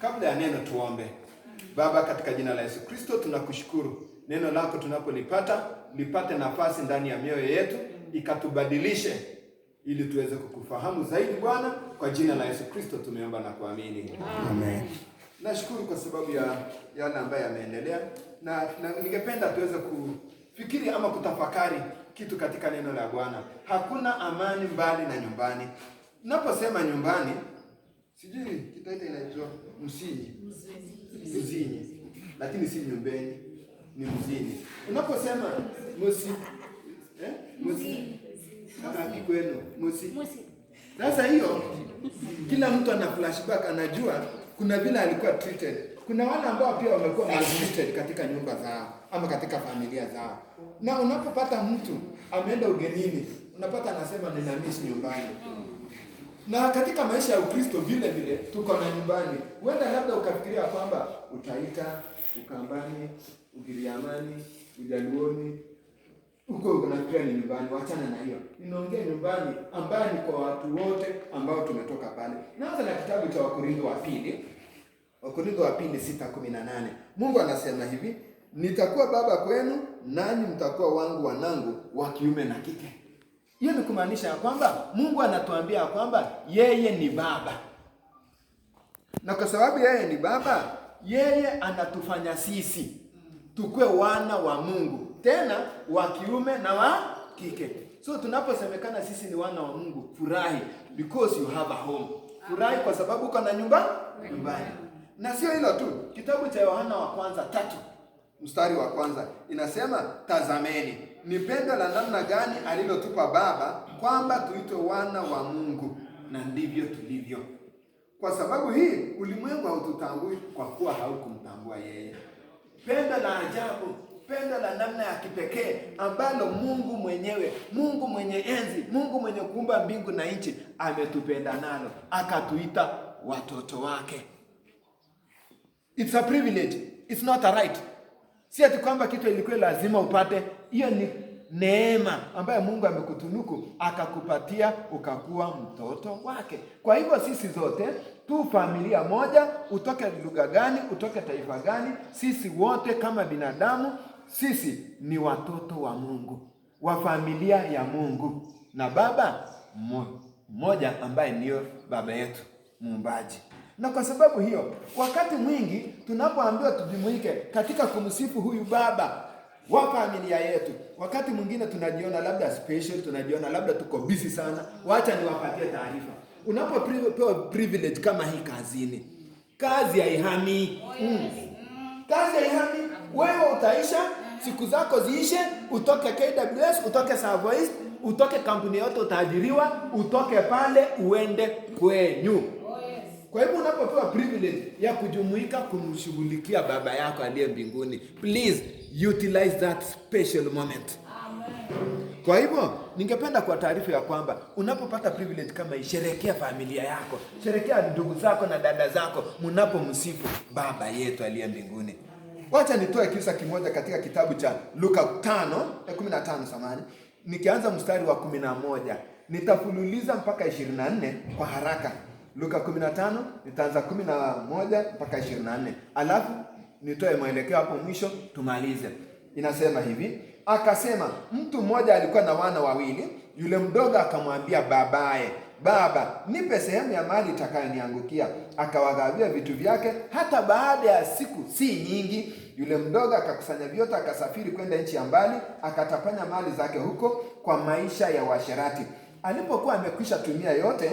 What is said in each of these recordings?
Kabla ya neno tuombe. Baba, katika jina la Yesu Kristo tunakushukuru. Neno lako tunapolipata, lipate nafasi ndani ya mioyo yetu, ikatubadilishe ili tuweze kukufahamu zaidi Bwana. Kwa jina la Yesu Kristo tumeomba na kuamini. Amen. Nashukuru kwa sababu ya yale ambayo yameendelea, na ningependa tuweze kufikiri ama kutafakari kitu katika neno la Bwana. Hakuna amani mbali na nyumbani. Naposema nyumbani, sijui kitaita inaitwa msingi. Lakini si nyumbani, ni mzini. Unaposema kama kwenu musi. Sasa hiyo kila mtu ana flashback, anajua kuna vile alikuwa treated. Kuna wale ambao pia wamekuwa maltreated katika nyumba zao ama katika familia zao. Na unapopata mtu ameenda ugenini, unapata anasema nina miss nyumbani. Na katika maisha ya Ukristo vile vile tuko na nyumbani. Huenda labda ukafikiria kwamba Utaita, Ukambani, Ugiriamani, Ujaluoni, uko unafikiria ni nyumbani. Wachana na hiyo. Ninaongea nyumbani ambayo ni kwa watu wote ambao tumetoka pale. Naanza na kitabu cha Wakorintho wa pili. Wakorintho wa pili 6:18. Mungu anasema hivi, nitakuwa baba kwenu nanyi mtakuwa wangu wanangu wa kiume na kike. Hiyo ni kumaanisha ya kwamba Mungu anatuambia ya kwamba yeye ni baba. Na kwa sababu yeye ni baba, yeye anatufanya sisi tukue wana wa Mungu, tena wa kiume na wa kike. So tunaposemekana sisi ni wana wa Mungu, furahi because you have a home. Furahi kwa sababu uko na nyumbani. Na sio hilo tu. Kitabu cha Yohana wa kwanza 3:1 inasema, tazameni ni pendo la namna gani alilotupa Baba kwamba tuitwe wana wa Mungu, na ndivyo tulivyo. Kwa sababu hii ulimwengu haututambui kwa kuwa haukumtambua yeye. Pendo la ajabu, pendo la namna ya kipekee ambalo Mungu mwenyewe, Mungu mwenye enzi, Mungu mwenye kuumba mbingu na nchi ametupenda nalo, akatuita watoto wake. It's a privilege, it's not a right. Si ati kwamba kitu ilikuwa lazima upate. Hiyo ni neema ambayo Mungu amekutunuku akakupatia ukakuwa mtoto wake. Kwa hivyo sisi zote tu familia moja, utoke lugha gani, utoke taifa gani, sisi wote kama binadamu, sisi ni watoto wa Mungu, wa familia ya Mungu, na baba mmoja ambaye ndiyo baba yetu muumbaji. Na kwa sababu hiyo, wakati mwingi tunapoambiwa tujumuike katika kumsifu huyu baba wa familia yetu, wakati mwingine tunajiona labda special, tunajiona labda tuko busy sana. Wacha niwapatie taarifa. Unapopewa privilege kama hii kazini, kazi haihami. Kazi haihami. Wewe utaisha, siku zako ziishe, utoke KWS, utoke Savoist, utoke kampuni yote utaajiriwa, utoke pale uende kwenyu. Kwa hivyo unapopewa privilege ya kujumuika kumshughulikia baba yako aliye mbinguni, please utilize that special moment. Amen. Kwa hivyo ningependa kwa taarifa ya kwamba unapopata privilege kama isherekea familia yako, sherekea ndugu zako na dada zako mnapomsifu baba yetu aliye mbinguni. Wacha nitoe kisa kimoja katika kitabu cha Luka 5:15 nikianza mstari wa 11. Nitafululiza mpaka 24 kwa haraka. Luka 15 nitaanza 11 mpaka 24. Alafu nitoe mwelekeo hapo mwisho tumalize. Inasema hivi, akasema mtu mmoja alikuwa na wana wawili. Yule mdogo akamwambia babaye, baba, nipe sehemu ya mali itakayoniangukia. Akawagawia vitu vyake. Hata baada ya siku si nyingi, yule mdogo akakusanya vyote, akasafiri kwenda nchi ya mbali, akatapanya mali zake huko kwa maisha ya uasherati. Alipokuwa amekwisha tumia yote,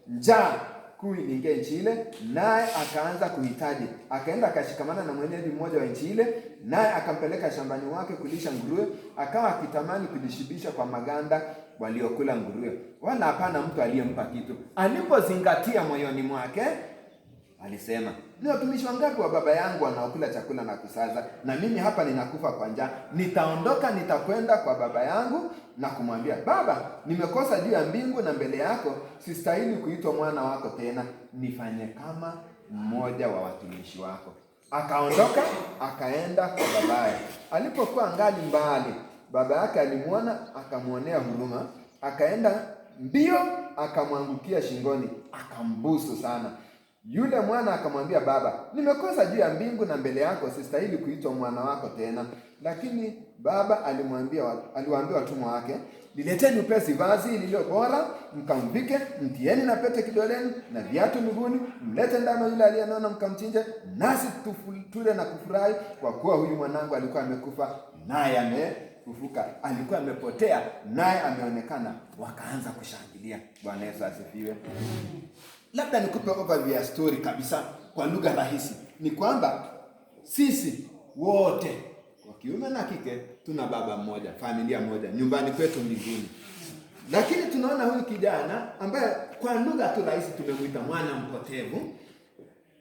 njaa kuu iliingia nchi ile, naye akaanza kuhitaji. Akaenda akashikamana na mwenyeji mmoja wa nchi ile, naye akampeleka shambani wake kulisha nguruwe. Akawa akitamani kujishibisha kwa maganda waliokula nguruwe, wala hapana mtu aliyempa kitu. Alipozingatia moyoni mwake, alisema, ni watumishi wangapi wa baba yangu wanaokula chakula na kusaza, na mimi hapa ninakufa kwa njaa. Nitaondoka, nitakwenda kwa baba yangu na kumwambia, baba, nimekosa juu ya mbingu na mbele yako, sistahili kuitwa mwana wako tena. Nifanye kama mmoja wa watumishi wako. Akaondoka, akaenda kwa babaye. Alipokuwa angali mbali, baba yake alimwona, akamwonea huruma, akaenda mbio, akamwangukia shingoni, akambusu sana. Yule mwana akamwambia baba, nimekosa juu ya mbingu na mbele yako, sistahili kuitwa mwana wako tena. Lakini baba aliwaambia watumwa wake, lileteni upesi vazi lililo bora, mkamvike, mtieni na pete kidoleni na viatu miguuni, mlete ndama yule aliyenona, mkamchinje, nasi tule na kufurahi, kwa kuwa huyu mwanangu alikuwa amekufa naye amefufuka, alikuwa amepotea naye ameonekana. Wakaanza kushangilia. Bwana Yesu asifiwe. Labda nikupe overview ya story kabisa kwa lugha rahisi. Ni kwamba sisi wote wa kiume na kike tuna baba mmoja, familia moja, nyumbani kwetu mbinguni. Lakini tunaona huyu kijana ambaye kwa lugha tu rahisi tumemuita mwana mpotevu.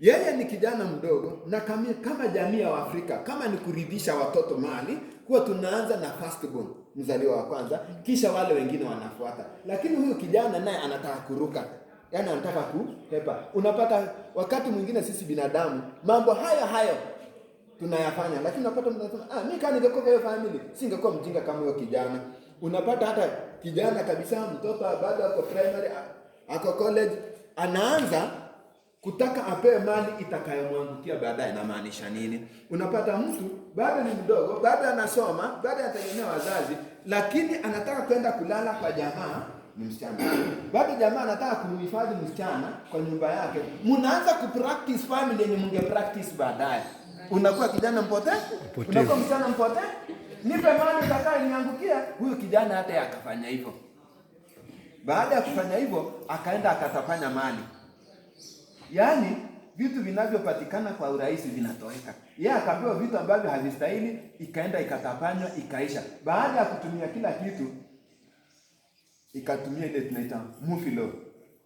Yeye ni kijana mdogo, na kama jamii ya Afrika, kama ni kuridhisha watoto mali, huwa tunaanza na firstborn, mzaliwa wa kwanza, kisha wale wengine wanafuata. Lakini huyu kijana naye anataka kuruka. Yaani anataka kuhepa. Unapata wakati mwingine sisi binadamu mambo hayo tunayafanya, lakini unapata mtu anasema, mimi kama ningekuwa hiyo family singekuwa mjinga kama huyo kijana. Unapata hata kijana kabisa, mtoto bado ako primary, ako college, anaanza kutaka apewe mali itakayomwangukia baadaye. Na maanisha nini? Unapata mtu bado ni mdogo, bado anasoma, bado anategemea wazazi, lakini anataka kwenda kulala kwa jamaa, ni msichana. Bado jamaa anataka kumhifadhi msichana kwa nyumba yake. Mnaanza kupractice family yenye mnge practice baadaye. Unakuwa kijana mpotevu, unakuwa msichana mpotevu. Nipe mali itakayoniangukia. Huyu kijana hata akafanya hivyo. Baada ya kufanya hivyo, akaenda akatapanya mali. Yaani vitu vinavyopatikana kwa urahisi vinatoweka. Yeye akapewa vitu ambavyo havistahili, ikaenda ikatapanywa, ikaisha. Baada ya kutumia kila kitu, ikatumia ile tunaita mufilo,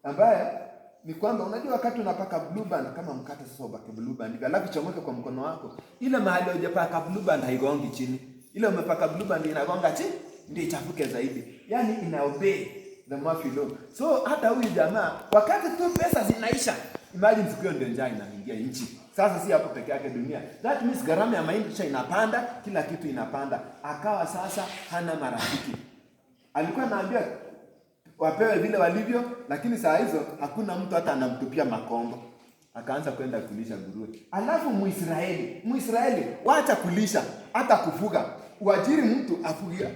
ambaye ni kwamba unajua wakati unapaka blue band kama mkate sasa ubake blue band, alafu chomoke kwa mkono wako, ile mahali hujapaka blue band haigongi chini, ile umepaka blue band inagonga chini ndio ichafuke zaidi. Yaani ina obey the mufilo. So hata huyu jamaa wakati tu pesa zinaisha, imagine siku ndio njaa inaingia nchi. Sasa si hapo peke yake dunia. That means gharama ya maisha inapanda, kila kitu inapanda. Akawa sasa hana marafiki. Alikuwa anaambia wapewe vile walivyo, lakini saa hizo hakuna mtu hata anamtupia makombo. Akaanza kwenda kulisha nguruwe. Alafu Muisraeli wacha kulisha, hata kufuga. Uajiri mtu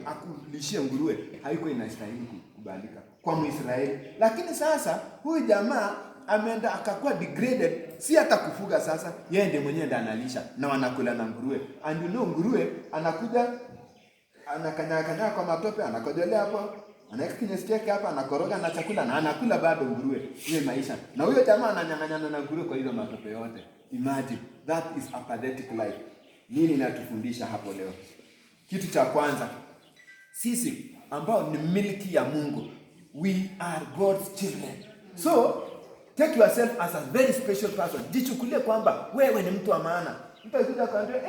akulishie nguruwe, haiko inastahili kukubalika kwa Muisraeli. Lakini sasa huyu jamaa ameenda akakuwa degraded, si hata kufuga sasa. Yeye ndiye mwenyewe ndiye analisha na wanakula na nguruwe. And you know nguruwe anakuja anakanyakanya kwa matope, anakojolea hapo, anaweka kinyesi chake hapa, anakoroga na chakula na anakula bado nguruwe. Ile maisha. Na huyo jamaa ananyang'anyana na nguruwe kwa hizo matope yote. Imagine, that is a pathetic life. Nini inatufundisha hapo leo? Kitu cha kwanza, sisi ambao ni milki ya Mungu, we are God's children. So, take yourself as a very special person. Jichukulie kwamba wewe ni mtu wa maana. Mtu akija kwambia,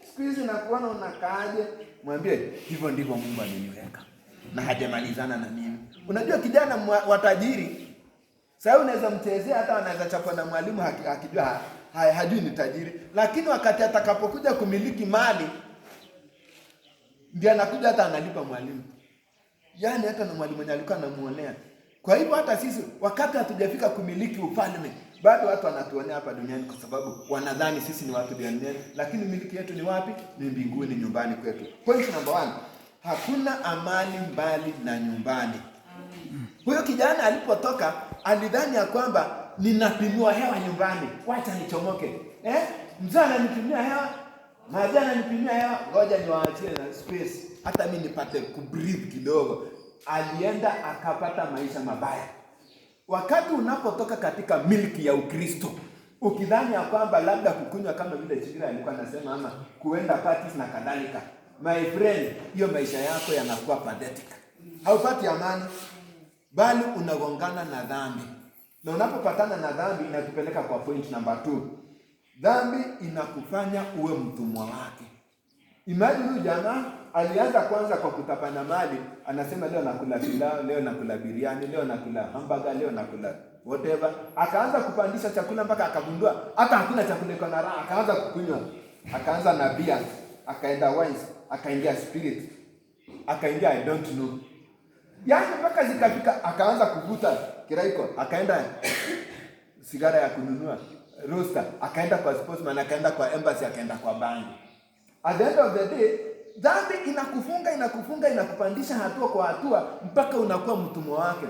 siku hizi nakuona unakaaje? Mwambie, hivyo ndivyo Mungu ameniweka. Na hajamalizana na mimi. Unajua kijana wa tajiri, sasa unaweza mchezea, hata anaweza chapwa na mwalimu akijua hajui ni tajiri. Lakini wakati atakapokuja kumiliki mali, ndiye anakuja hata analipa mwalimu. Yaani hata na mwalimu mwenye alikuwa anamuonea. Kwa hivyo hata sisi wakati hatujafika kumiliki ufalme, bado watu wanatuonea hapa duniani kwa sababu wanadhani sisi ni watu duniani, lakini miliki yetu ni wapi? Ni mbinguni, nyumbani kwetu. Point number 1. Hakuna amani mbali na nyumbani. Huyo kijana alipotoka alidhani ya kwamba ninapimiwa hewa nyumbani, wacha nichomoke. Mzee ananipimia hewa, maji ananipimia hewa, ngoja niwaachie na space hata mimi nipate kubreathe kidogo. Alienda akapata maisha mabaya. Wakati unapotoka katika milki ya Ukristo, ukidhani ya kwamba labda kukunywa kama vile Chikira alikuwa anasema, ama kuenda parties na kadhalika, my friend, hiyo maisha yako yanakuwa pathetic. Haupati amani, bali unagongana na dhambi. Na unapopatana na dhambi inakupeleka kwa point number 2. Dhambi inakufanya uwe mtumwa wake. Imagine huyu jamaa alianza kwanza kwa kutapana mali, anasema leo nakula pilau, leo nakula biriani, leo nakula hamburger, leo nakula whatever. Akaanza kupandisha chakula mpaka akagundua hata hakuna chakula iko na raha, akaanza kukunywa. Akaanza na beer, akaenda wines, akaingia spirit, akaingia I don't know. Yaani mpaka zikafika akaanza kuvuta kiraiko, akaenda sigara ya kununua. roster, akaenda kwa sportsman, akaenda kwa embassy, akaenda kwa banki. At the end of the day, dhambi inakufunga, inakupandisha hatua kwa hatua mpaka unakuwa mtumwa wake.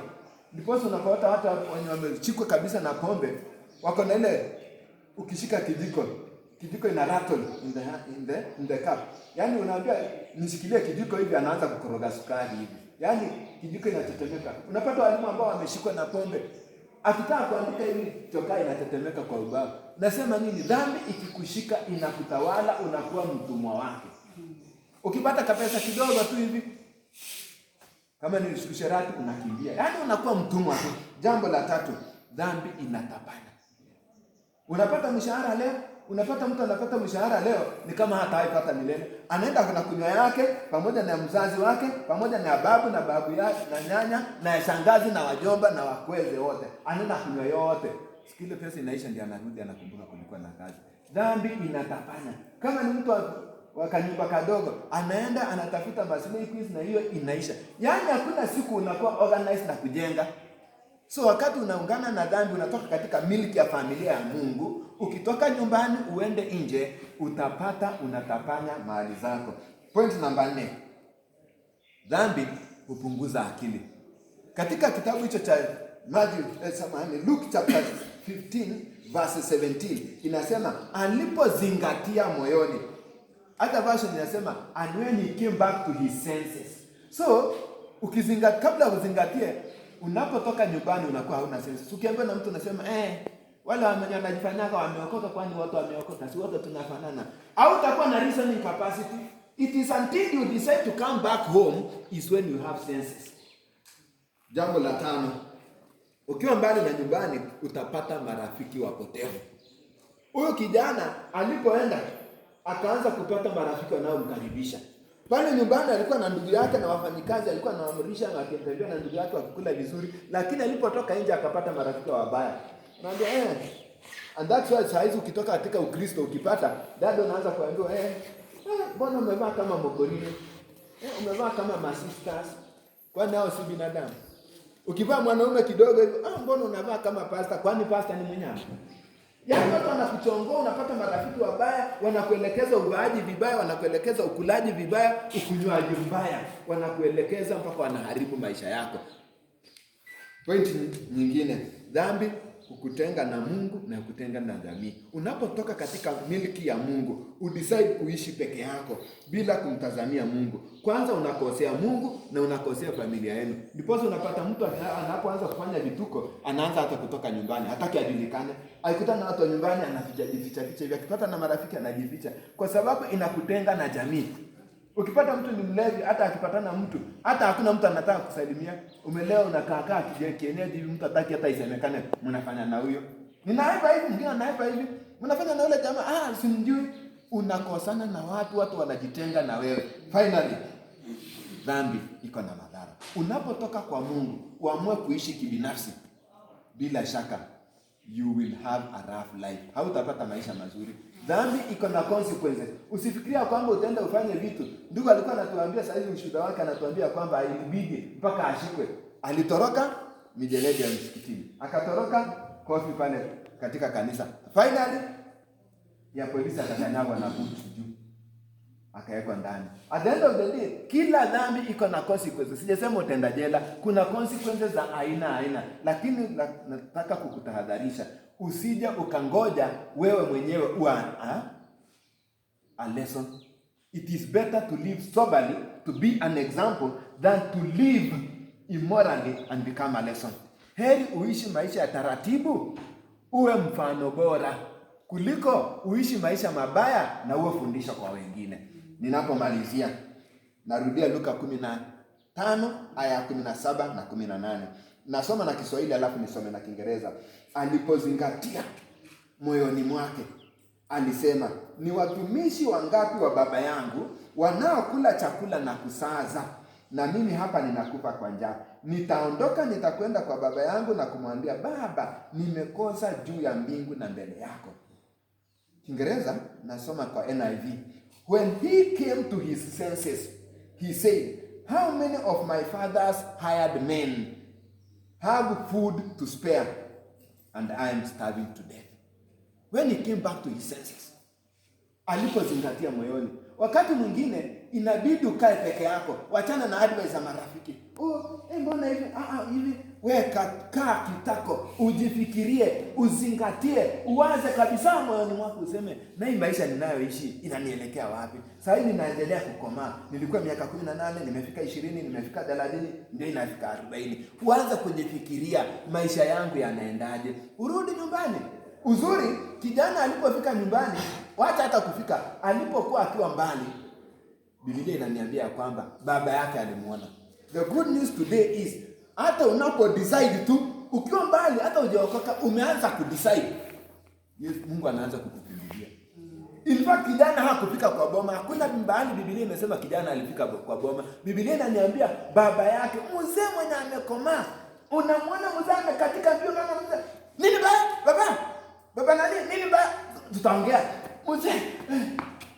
Ndipo unapata hata wenye wamechikwa kabisa na pombe, wako na ile, ukishika kijiko ina rattle in the cup. Yaani unaambia nishikilie kijiko hivi, anaanza kukoroga sukari hivi. Yaani kijiko inatetemeka. Unapata walimu ambao wameshikwa na pombe, akitaka kuandika hivi chokaa inatetemeka kwa ubao. Nasema nini? Dhambi ikikushika inakutawala, unakuwa mtumwa wake. Ukipata kapesa kidogo tu hivi, kama ni usherati unakimbia. Yaani unakuwa mtumwa tu. Jambo la tatu, dhambi inatapana. Unapata mshahara leo, unapata mtu anapata mshahara leo ni kama hata haipata milele. Anaenda na kunywa yake pamoja na mzazi wake, pamoja na babu na babu yake na nyanya na shangazi na wajomba na wakweze wote. Anaenda kunywa yote. Sikile pesa inaisha, ndio anarudi anakumbuka kulikuwa na kazi. Dhambi inatapana. Kama ni mtu wa kanyumba kadogo, anaenda anatafuta maslahi quiz na hiyo inaisha. Yaani hakuna siku unakuwa organized na kujenga. So wakati unaungana na dhambi, unatoka katika miliki ya familia ya Mungu, ukitoka nyumbani uende nje, unatapanya mali zako. Point namba 4. Dhambi hupunguza akili. Katika kitabu hicho cha Luke chapter 15 verse 17 inasema alipozingatia moyoni. Hata version inasema and when he came back to his senses. So kabla uzingatie, unapotoka nyumbani unakuwa hauna senses. Ukiambiwa na mtu unasema wale wanajifanyaka wameokoka, kwani watu wameokoka, si wote tunafanana. Au utakuwa na reasoning capacity. It is until you decide to come back home is when you have senses. Jambo la 5. Ukiwa mbali na nyumbani utapata marafiki wapotevu. Huyo kijana alipoenda akaanza kupata marafiki wanaomkaribisha. Pale nyumbani alikuwa na ndugu yake na wafanyikazi, alikuwa anaamrisha na akitembea na ndugu yake wakikula vizuri, lakini alipotoka nje akapata marafiki wabaya. Naambia and that's why saizi ukitoka katika Ukristo ukipata dada unaanza kuambiwa mbona umevaa kama mokorino? Umevaa kama masisters. Kwani hao si binadamu? Ukivaa mwanaume kidogo hivi, mbona unavaa kama pastor? Kwani pastor ni mnyama? Yaani watu wanakuchongoa, unapata marafiki wabaya, wanakuelekeza uvaaji vibaya, wanakuelekeza ukulaji vibaya, ukunywaji mbaya, wanakuelekeza mpaka wanaharibu maisha yako. Point nyingine, dhambi hukutenga na Mungu na hukutenga na jamii. Unapotoka katika miliki ya Mungu, udecide kuishi peke yako bila kumtazamia Mungu. Kwanza unakosea Mungu na unakosea familia yenu. Ndipo unapata mtu anapoanza kufanya vituko, anaanza hata kutoka nyumbani, hataki ajulikane. Aikutana na watu nyumbani anaficha hivi, akipata na marafiki anajificha, kwa sababu inakutenga na jamii. Ukipata mtu ni mlevi, hata akipatana mtu, hata hakuna mtu anataka kusalimia. Umelewa unakaa kienyeji hivi, mtu hataki hata isemekane mnafanya na huyo. Ninaiba hivi, mwingine anaiba hivi. Mnafanya na yule jamaa, simjui. Unakosana na watu wanajitenga na wewe. Finally, dhambi iko na madhara. Unapotoka kwa Mungu, uamue kuishi kibinafsi, bila shaka you will have a rough life. Hautapata maisha mazuri. Dhambi iko na consequences. Usifikiria kwamba utaenda ufanye vitu. Ndugu alikuwa anatuambia saizi ushuhuda wake, anatuambia kwamba ilibidi mpaka ashikwe. Alitoroka mijeledi ya msikitini, akatoroka kofi pale katika kanisa. Finally ya polisi akakanyagwa na butu juu, akawekwa ndani. At the end of the day, kila dhambi iko na consequences. Sijasema utaenda jela, kuna consequences za aina, lakini nataka kukutahadharisha usije ukangoja wewe mwenyewe a lesson. It is better to live soberly, to be an example, than to live immorally and become a lesson. Heri uishi maisha ya taratibu, uwe mfano bora, kuliko uishi maisha mabaya na uwe fundisho kwa wengine. Ninapomalizia, narudia Luka 15 aya 17 na 18. Nasoma na Kiswahili alafu nisome na Kiingereza. Alipozingatia moyoni mwake, alisema, ni watumishi wangapi wa baba yangu wanaokula chakula na kusaza, na mimi hapa ninakufa kwa njaa. Nitaondoka, nitakwenda kwa baba yangu na kumwambia, Baba, nimekosa juu ya mbingu na mbele yako. Kiingereza nasoma kwa NIV. When he came to his senses, he said, how many of my father's hired men have food to spare, and I am starving to death? when he came back to his senses, alipozingatia moyoni. Wakati mwingine inabidi ukae peke yako, wachana na advice za marafiki. Mbona hivi? Hivi wewe kaa kitako, ujifikirie, uzingatie, uwaze kabisa moyoni mwako, useme na hii maisha ninayoishi inanielekea wapi? Sasa hivi ninaendelea kukomaa. Nilikuwa miaka 18, nimefika 20, nimefika 30, ndio inafika 40. Uanze kujifikiria maisha yangu yanaendaje. Urudi nyumbani. Uzuri kijana alipofika nyumbani, wacha hata kufika, alipokuwa akiwa mbali, Biblia inaniambia kwamba baba yake alimuona. The good news today is, hata unapo decide tu, ukiwa mbali, hata hujaokoka, umeanza kudecide, yes, Mungu anaanza kukukimbilia. In fact, kijana hakufika kwa boma. Hakuna mbali Biblia imesema kijana alifika kwa boma. Biblia inaniambia baba yake, mzee mwenye amekomaa, unamwona mzee amekatika mbio kama mzee. Nini baba? Baba nani? Nini tutaongea. Mzee,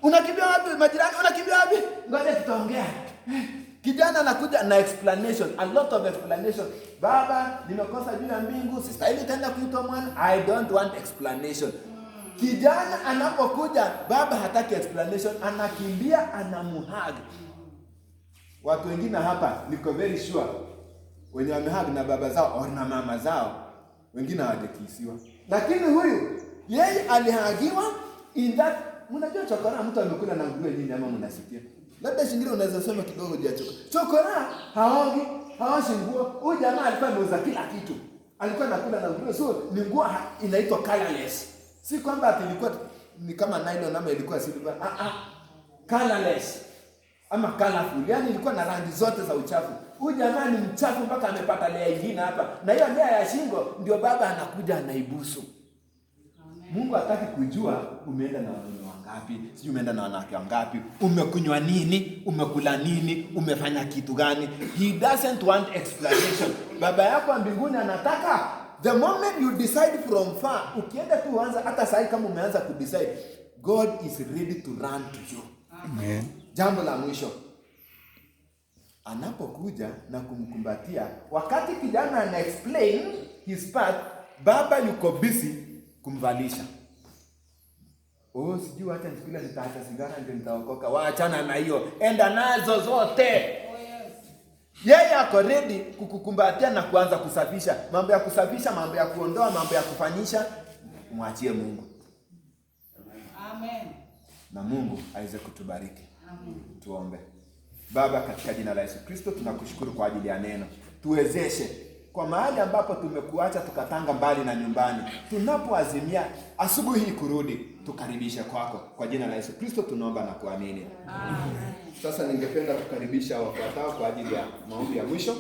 unakimbia wapi? Majirani, unakimbia wapi? Ngoja tutaongea. Kijana anakuja na explanation, a lot of explanation. Baba, nimekosa juu ya mbingu, sistahili tena kuitwa mwana. I don't want explanation. Kijana anapokuja, baba hataki explanation, anakimbia, anamuhag. Watu wengine hapa, niko very sure, wenye wamehag na baba zao au na mama zao, wengine hawajakisiwa. Lakini huyu, yeye alihagiwa in that, mnajua chokora mtu amekula na nguruwe nyinyi ama mnasikia? Labda shingiro unaweza sema kidogo juu ya chokora. Chokora haoshi nguo. Huyu jamaa alikuwa ameuza kila kitu. Alikuwa anakula na nguruwe, so ni nguo inaitwa colorless. Si kwamba ati ilikuwa ni kama nylon ama ilikuwa silver. Colorless. Ama colorful. Yaani ilikuwa na rangi zote za uchafu. Huyu jamaa ni mchafu mpaka amepata lea nyingine hapa. Na hiyo lea ya shingo ndio baba anakuja anaibusu. Mungu hataki kujua umeenda na wanaume wangapi, sijui umeenda na wanawake wangapi, umekunywa nini, umekula nini, umefanya kitu gani. He doesn't want explanation. Baba yako wa mbinguni anataka the moment you decide from far, ukienda tu uanza, hata sasa kama umeanza kudecide, God is ready to run to you. Amen. Jambo la mwisho, anapokuja na kumkumbatia, wakati kijana ana explain his part, baba yuko busy kumvalisha. Sijui hata nikula nitaacha sigara ndio nitaokoka. Waachana na hiyo. Enda nazo zote. Yeye ako ready kukukumbatia na kuanza kusafisha. Mambo ya kusafisha, mambo ya kuondoa, mambo ya kufanyisha, mwachie Mungu. Amen. Na Mungu aweze kutubariki. Amen. Tuombe. Baba, katika jina la Yesu Kristo tunakushukuru kwa ajili ya neno. Tuwezeshe kwa mahali ambapo tumekuacha tukatanga mbali na nyumbani, tunapoazimia asubuhi hii kurudi, tukaribishe kwako. Kwa jina la Yesu Kristo tunaomba na kuamini. Amen. Sasa ningependa kukaribisha wafuatao kwa ajili ya maombi ya mwisho.